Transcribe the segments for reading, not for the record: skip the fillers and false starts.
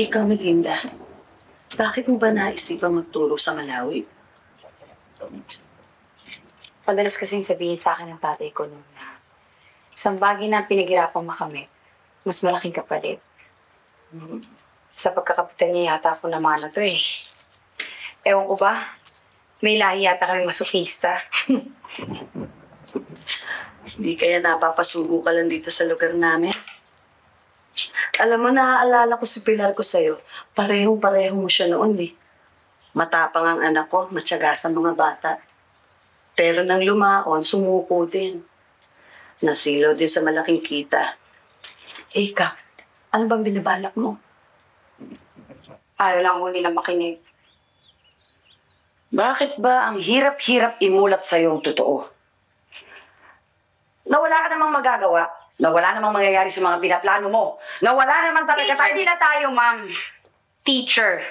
Ikaw, Melinda, bakit mo ba naisipang magturo sa Malawi? Madalas kasing sabihin sa akin ng tatay ko noon na isang bagay na pinaghirapang makamit, mas malaking kapalit. Sa pagkakapitan niya yata ako naman na to eh. Ewan ko ba, may lahi yata kami masokista. Hindi kaya napapasugo ka lang dito sa lugar namin? Alam mo, naaalala ko si Pilar ko sa'yo. Parehong-pareho mo siya noon eh. Matapang ang anak ko, matyaga sa mga bata. Pero nang lumaon, sumuko din. Nasilaw din sa malaking kita. Ika, ano bang binabalak mo? Ayaw lang ko nila makinig. Bakit ba ang hirap-hirap imulat sa'yo ang totoo? Na wala ka namang magagawa, na wala namang mangyayari sa mga pinaplano mo, na wala namang talaga Teacher din na tayo, ma'am. Teacher.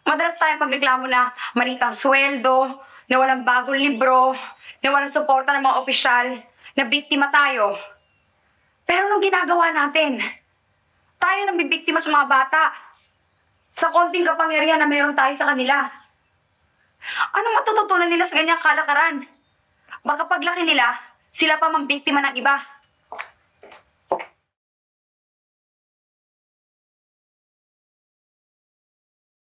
Madalas tayong pagreklamo na maliit ang sweldo, na walang bagong libro, na walang suporta ng mga opisyal, na biktima tayo. Pero anong ginagawa natin? Tayo nang bibiktima sa mga bata. Sa konting kapangyarihan na meron tayo sa kanila. Ano matututunan nila sa ganyang kalakaran? Baka paglaki nila, sila pa mang biktima ng iba.